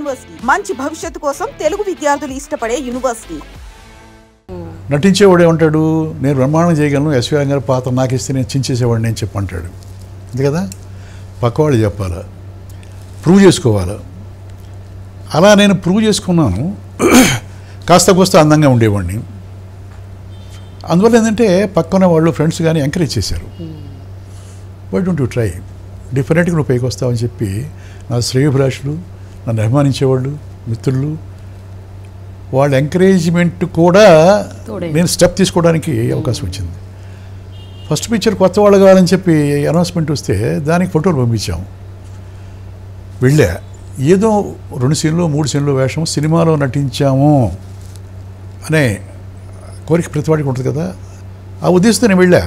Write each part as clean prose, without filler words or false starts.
University మంచి భవిష్యత్తు కోసం తెలుగు విద్యార్థులు ఇష్టపడే యూనివర్సిటీ. నటించేవాడు ఏమంటాడు, నేను బ్రహ్మాండం చేయగలను, ఎస్వి గారి పాత్ర నాకు ఇస్తే నేను చించేసేవాడిని నేను చెప్పంటాడు. అంతే కదా, పక్కవాళ్ళు చెప్పాలా, ప్రూవ్ చేసుకోవాలా. అలా నేను ప్రూవ్ చేసుకున్నాను, కాస్త కోస్త అందంగా ఉండేవాడిని. అందువల్ల ఏంటంటే పక్కన వాళ్ళు ఫ్రెండ్స్ కానీ ఎంకరేజ్ చేశారు. వై డోంట్ యూ ట్రై, డిఫరెంట్గా నువ్వు పైకి వస్తావని చెప్పి నా శ్రేయోభిలాషులు, నన్ను అభిమానించేవాళ్ళు, మిత్రులు, వాళ్ళ ఎంకరేజ్మెంట్ కూడా నేను స్టెప్ తీసుకోవడానికి అవకాశం వచ్చింది. ఫస్ట్ పిక్చర్ కొత్త వాళ్ళు కావాలని చెప్పి అనౌన్స్మెంట్ వస్తే దానికి ఫోటోలు పంపించాము. వెళ్ళా, ఏదో 2 సీన్లు 3 సీన్లు వేషం సినిమాలో నటించాము అనే కోరిక ప్రతివాడికి ఉంటుంది కదా. ఆ ఉద్దేశంతో నేను వెళ్ళా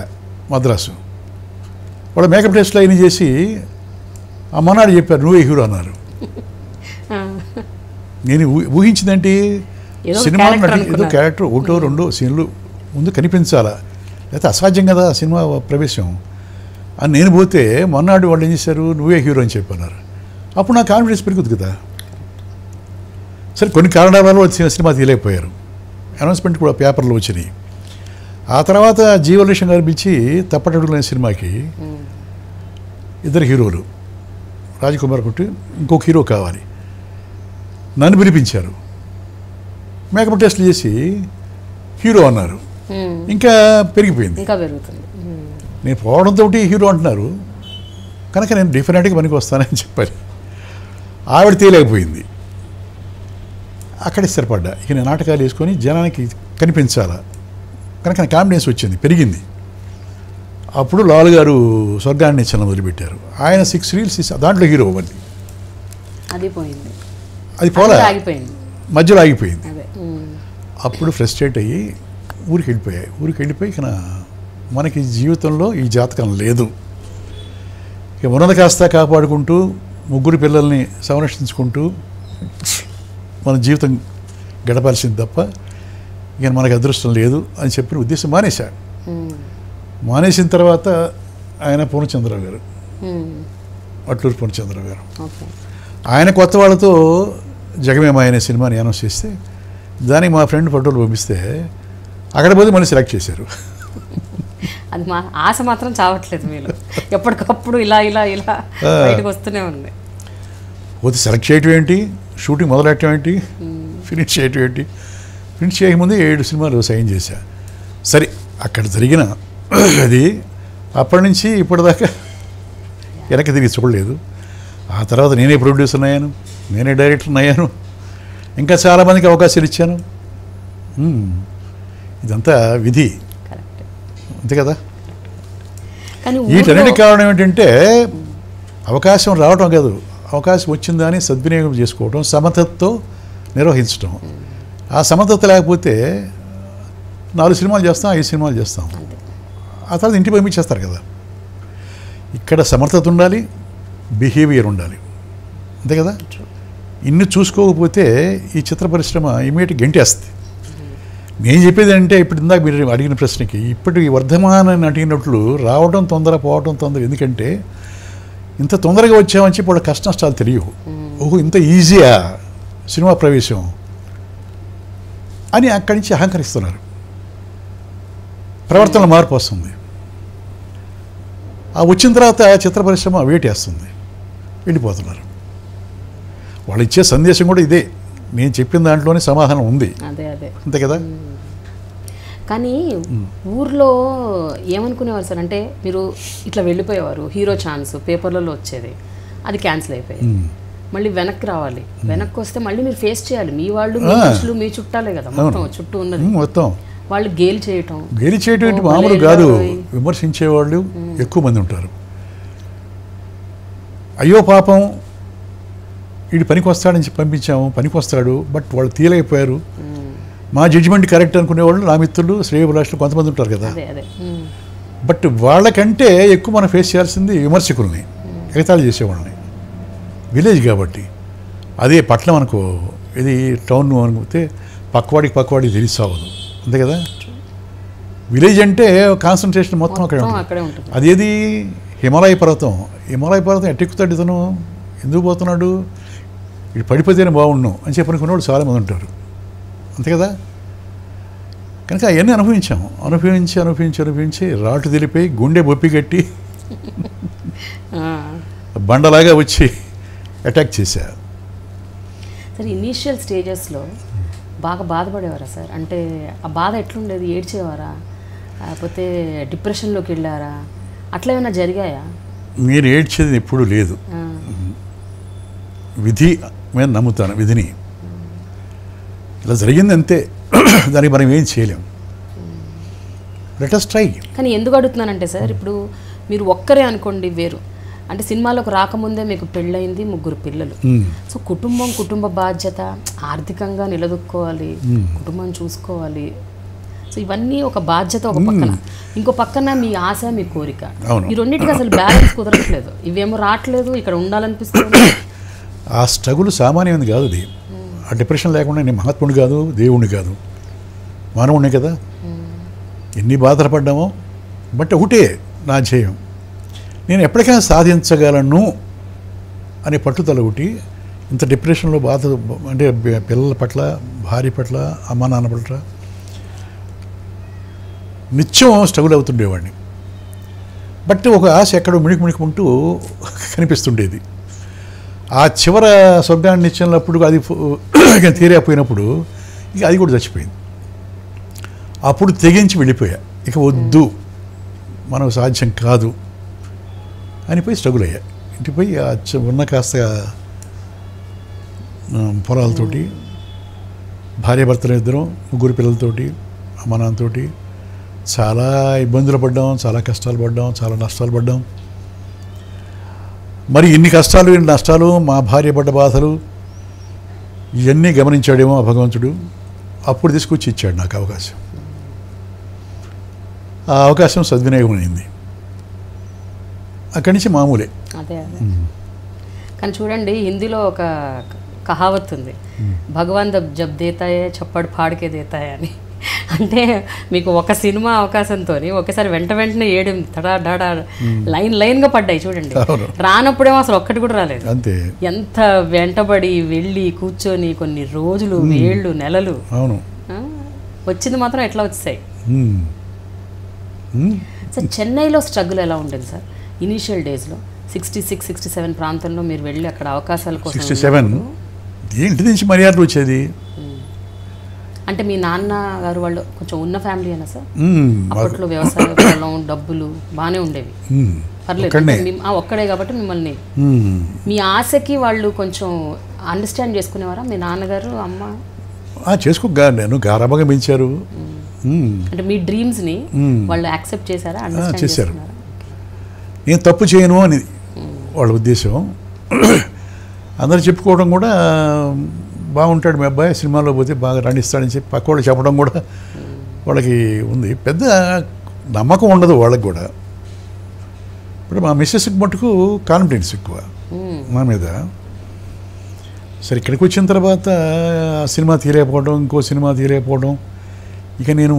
మద్రాసు. వాళ్ళ మేకప్ టెస్ట్లో అయిన చేసి ఆ మనాడు చెప్పారు నువ్వే హీరో అన్నారు. నేను ఊహించిందేంటి, సినిమా ఏదో క్యారెక్టర్ 1-2 సీన్లు ముందు కనిపించాలా, లేకపోతే అసాధ్యం కదా సినిమా ప్రవేశం అని నేను పోతే మొన్నాడు వాళ్ళు ఏం చేశారు, నువ్వే హీరో అని చెప్పన్నారు. అప్పుడు నా కాన్ఫిడెన్స్ పెరుగుతుంది కదా. సరే కొన్ని కారణాల వల్ల సినిమా తీయలేకపోయారు, అనౌన్స్మెంట్ కూడా పేపర్లో వచ్చినాయి. ఆ తర్వాత జీవలక్ష్మి గారు పిలిచి తప్పటడుగులు అనే సినిమాకి 2 హీరోలు, రాజకుమార్ కొట్టి ఇంకొక హీరో కావాలి, నన్ను పిలిపించారు. మేకప్ టెస్ట్లు చేసి హీరో అన్నారు. ఇంకా పెరిగిపోయింది, నేను పోవడంతో హీరో అంటున్నారు కనుక నేను డిఫరెంట్గా పనికి వస్తానని చెప్పాను. ఆవిడ తీయలేకపోయింది, అక్కడే స్థిరపడ్డా. ఇక నేను నాటకాలు వేసుకొని జనానికి కనిపించాలా కనుక నా కాన్ఫిడెన్స్ వచ్చింది, పెరిగింది. అప్పుడు లాల్ గారు స్వర్గాన్ని నిచ్చెన మొదలుపెట్టారు. ఆయన 6 రీల్స్ దాంట్లో హీరో అవ్వండి, అది పోలా, మధ్యలో ఆగిపోయింది. అప్పుడు ఫ్రస్ట్రేట్ అయ్యి ఊరికి వెళ్ళిపోయి ఇక మనకి జీవితంలో ఈ జాతకం లేదు, ఇక ఉన్నది కాస్త కాపాడుకుంటూ 3 పిల్లల్ని సంరక్షించుకుంటూ మన జీవితం గడపాల్సింది తప్ప ఇక మనకు అదృష్టం లేదు అని చెప్పిన ఉద్దేశం మానేశాడు. మానేసిన తర్వాత ఆయన పూర్ణచంద్రరావు గారు, అట్లూరు పూర్ణచంద్రరావు గారు, ఆయన కొత్త వాళ్ళతో జగమేమ అనే సినిమాని అనౌన్స్ చేస్తే దానికి మా ఫ్రెండ్ ఫోటోలు పంపిస్తే అక్కడ పోతే మళ్ళీ సెలెక్ట్ చేశారు. అది మా ఆశ మాత్రం చావట్లేదు, మీరు ఎప్పటికప్పుడు ఇలా ఇలా ఇలా బయటకు వస్తూనే ఉంది. పోతే సెలెక్ట్ చేయటం ఏంటి, షూటింగ్ మొదలెట్టడం ఏంటి, ఫినిష్ చేయటం ఏంటి, ఫినిష్ చేయకముందే 7 సినిమాలు సైన్ చేశా. సరే అక్కడ జరిగిన అది అప్పటి నుంచి ఇప్పటిదాకా వెనక్కి తిరిగి చూడలేదు. ఆ తర్వాత నేనే ప్రొడ్యూసర్ అయ్యాను, నేనే డైరెక్టర్ అయ్యాను, ఇంకా చాలామందికి అవకాశాలు ఇచ్చాను. ఇదంతా విధి, అంతే కదా. వీటన్నిటికి కారణం ఏంటంటే అవకాశం రావటం కాదు, అవకాశం వచ్చిందని సద్వినియోగం చేసుకోవడం, సమర్థతతో నిర్వహించడం. ఆ సమర్థత లేకపోతే 4 సినిమాలు చేస్తాం, 5 సినిమాలు చేస్తాం, ఆ తర్వాత ఇంటికి పంపించేస్తారు కదా. ఇక్కడ సమర్థత ఉండాలి, బిహేవియర్ ఉండాలి, అంతే కదా. ఇన్ని చూసుకోకపోతే ఈ చిత్ర పరిశ్రమ ఇమీడియట్ గంటేస్తుంది. నేను చెప్పేది అంటే ఇప్పుడు ఇందాక మీరు అడిగిన ప్రశ్నకి ఇప్పటి వర్ధమాన నటినట్లు రావడం తొందర, పోవడం తొందర. ఎందుకంటే ఇంత తొందరగా వచ్చామని చెప్పి వాళ్ళ కష్ట నష్టాలు తెలియవు. ఓహో ఇంత ఈజీయా సినిమా ప్రవేశం అని అక్కడి నుంచి అహంకరిస్తున్నారు. ప్రవర్తనలో మార్పు వస్తుంది. ఆ వచ్చిన తర్వాత చిత్ర పరిశ్రమ వేటేస్తుంది, వెళ్ళిపోతున్నారు. వాళ్ళు ఇచ్చే సందేశం కూడా ఇదే, నేను చెప్పిన దాంట్లోనే సమాధానం ఉంది, అంతే కదా. కానీ ఊర్లో ఏమనుకునేవారు సార్ అంటే, మీరు ఇట్లా వెళ్ళిపోయేవారు, హీరో ఛాన్స్ పేపర్లలో వచ్చేది, అది క్యాన్సిల్ అయిపోయింది, మళ్ళీ వెనక్కి రావాలి, వెనక్కి వస్తే మళ్ళీ మీరు ఫేస్ చేయాలి. మీ వాళ్ళు, మీ మనుషులు, మీ చుట్టాలే కదా మొత్తం చుట్టూ ఉన్నది, మొత్తం వాళ్ళు గేలి చేయటం మామూలు కాదు. విమర్శించేవాళ్ళు ఎక్కువ మంది ఉంటారు. అయ్యో పాపం వీడు పనికి వస్తాడని చెప్పి పంపించాము, పనికి వస్తాడు, బట్ వాళ్ళు తీయలేకపోయారు, మా జడ్జిమెంట్ కరెక్ట్ అనుకునేవాళ్ళు నా మిత్రులు, శ్రేయోభిలాషులు కొంతమంది ఉంటారు కదా. బట్ వాళ్ళకంటే ఎక్కువ మనం ఫేస్ చేయాల్సింది విమర్శకుల్ని, ఎగతాళి చేసేవాళ్ళని. విలేజ్ కాబట్టి అదే పట్నం అనుకో, ఇది టౌన్ అనుకుంటే పక్కవాడికి తెలిసి సాగదు, అంతే కదా. విలేజ్ అంటే కాన్సన్ట్రేషన్ మొత్తం అక్కడే ఉంటుంది. అదేది హిమాలయ పర్వతం ఎట్టెక్కుతాడు ఇతను, ఎందుకు పోతున్నాడు, వీడు పడిపోతేనే బాగుండు అని చెప్పి అనుకునేవాళ్ళు చాలామంది ఉంటారు, అంతే కదా. కనుక అవన్నీ అనుభవించి రాటు తెలిపి గుండె బొప్పి కట్టి బండలాగా వచ్చి అటాక్ చేశారు. సార్ ఇనీషియల్ స్టేజెస్లో బాగా బాధపడేవారా సార్? అంటే ఆ బాధ ఎట్లుండేది? ఏడ్చేవారా, లేకపోతే డిప్రెషన్లోకి వెళ్ళారా? అట్లా ఏమైనా జరిగాయా? మీరు ఏడ్చేది ఎప్పుడూ లేదు. విధి మేము నమ్ముతాను, విధిని. ఇలా జరిగింది అంతే, దానికి మనం ఏం చేయలేం. Let us try. కానీ ఎందుకు అడుగుతున్నానంటే సార్, ఇప్పుడు మీరు ఒక్కరే అనుకోండి వేరు, అంటే సినిమాలోకి రాకముందే మీకు పెళ్ళయింది, 3 పిల్లలు. సో కుటుంబ బాధ్యత, ఆర్థికంగా నిలదొక్కోవాలి, కుటుంబం చూసుకోవాలి. సో ఇవన్నీ ఒక బాధ్యత ఒక పక్కన, ఇంకో పక్కన మీ ఆశ, మీ కోరిక, ఈ రెండింటికి అసలు బ్యాలెన్స్ కుదరట్లేదు. ఇవేమో రావట్లేదు, ఇక్కడ ఉండాలనిపిస్తుంది. ఆ స్ట్రగుల్ సామాన్యమైనది కాదు. అది ఆ డిప్రెషన్ లేకుండా నేను మహాత్ముడు కాదు, దేవుణ్ణి కాదు, మానవుడిని కదా. ఎన్ని బాధలు పడ్డామో. బట్ ఒకటే నా ధ్యేయం, నేను ఎప్పటికైనా సాధించగలను అనే పట్టుదల ఒకటి. ఇంత డిప్రెషన్లో బాధ అంటే పిల్లల పట్ల, భార్య పట్ల, అమ్మ నాన్న పట్ల నిత్యం స్ట్రగుల్ అవుతుండేవాడిని. బట్ ఒక ఆశ ఎక్కడో మిణుకుంటూ కనిపిస్తుండేది. ఆ చివర స్వర్గాన్ని ఇచ్చినప్పుడు అది తీరేపోయినప్పుడు ఇక అది కూడా చచ్చిపోయింది. అప్పుడు తెగించి వెళ్ళిపోయా, ఇక వద్దు, మనకు సాధ్యం కాదు అనిపోయి స్ట్రగుల్ అయ్యా. ఇంటిపోయి ఉన్న కాస్త పొలాలతోటి, భార్యాభర్తలు ఇద్దరం, 3 పిల్లలతోటి, అమ్మ నాన్నతోటి చాలా ఇబ్బందులు పడ్డాం, చాలా కష్టాలు పడ్డాం, చాలా నష్టాలు పడ్డాం. మరి ఇన్ని కష్టాలు, ఇన్ని నష్టాలు, మా భార్య పడ్డ బాధలు ఇవన్నీ గమనించాడేమో ఆ భగవంతుడు. అప్పుడు తీసుకొచ్చి ఇచ్చాడు నాకు అవకాశం. ఆ అవకాశం సద్వినియోగం అయింది. అక్కడి నుంచి మామూలే. అదే కానీ చూడండి, హిందీలో ఒక కహావత్ ఉంది, భగవాన్ జబ్ దేతాయే చప్పడు పాడికే దేతాయే అని. అంటే మీకు ఒక సినిమా అవకాశంతో ఒకసారి వెంటనే ఏడు తడా లైన్గా పడ్డాయి చూడండి. రానప్పుడేమో అసలు ఒక్కటి కూడా రాలేదు. అంతే. ఎంత వెంటబడి వెళ్ళి కూర్చొని కొన్ని రోజులు, ఏళ్ళు, నెలలు, వచ్చింది మాత్రం ఎట్లా వచ్చాయి. సార్ చెన్నైలో స్ట్రగుల్ ఎలా ఉండేది సార్ ఇనీషియల్ డేస్లో? 66, 67 ప్రాంతంలో మీరు వెళ్ళి అక్కడ అవకాశాల కోసం. 67 ఏంటి నుంచి మర్యాద వచ్చేది? అంటే మీ నాన్నగారు వాళ్ళు కొంచెం ఉన్న ఫ్యామిలీ అయినా సార్? అప్పట్లో వ్యవసాయ పొలం, డబ్బులు బాగానే ఉండేవి, పర్లేదు. ఒక్కడే కాబట్టి మిమ్మల్ని, మీ ఆశకి వాళ్ళు కొంచెం అండర్స్టాండ్ చేసుకునేవారా మీ నాన్నగారు, అమ్మ? చేసుకోగా, నేను గారాబంగా పెంచారు. అంటే మీ డ్రీమ్స్ని వాళ్ళు యాక్సెప్ట్ చేశారా, అండర్స్టాండ్ చేశారు? నేను తప్పు చేయను అని వాళ్ళ ఉద్దేశం. అందరు చెప్పుకోవడం కూడా, బాగుంటాడు మీ అబ్బాయి, సినిమాలో పోతే బాగా రాణిస్తాడని చెప్పి పక్క వాళ్ళు చెప్పడం కూడా వాళ్ళకి ఉంది. పెద్ద నమ్మకం ఉండదు వాళ్ళకి కూడా. ఇప్పుడు మా మిస్సెస్కి మటుకు కాన్ఫిడెన్స్ ఎక్కువ మా మీద. సరే ఇక్కడికి వచ్చిన తర్వాత సినిమా తీరేకపోవడం, ఇంకో సినిమా తీరేకపోవడం, ఇక నేను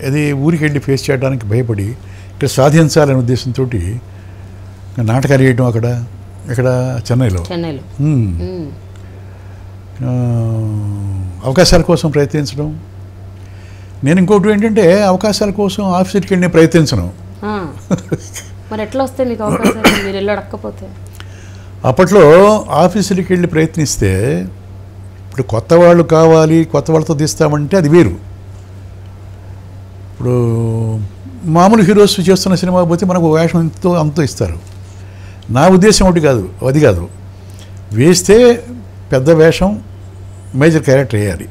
అది ఊరికి వెళ్ళి ఫేస్ చేయడానికి భయపడి ఇక్కడ సాధించాలనే ఉద్దేశంతో నాటకాలు వేయటం ఇక్కడ చెన్నైలో అవకాశాల కోసం ప్రయత్నించడం. నేను ఇంకోటి ఏంటంటే అవకాశాల కోసం ఆఫీసుకి వెళ్ళి ప్రయత్నించను. మరి ఎట్లా వస్తే మీకు అవకాశాలు, మీరు వెళ్ళి అడగకపోతే? అప్పట్లో ఆఫీసులకి వెళ్ళి ప్రయత్నిస్తే, ఇప్పుడు కొత్త వాళ్ళు కావాలి, కొత్త వాళ్ళతో తీస్తామంటే అది వేరు. ఇప్పుడు మామూలు హీరోస్ చేస్తున్న సినిమా పోతే మనకు వేషం అంతో ఇస్తారు. నా ఉద్దేశం అది కాదు, వేస్తే పెద్ద వేషం, మేజర్ క్యారెక్టర్ వేయాలి.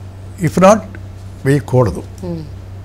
ఇఫ్ నాట్ వేయకూడదు.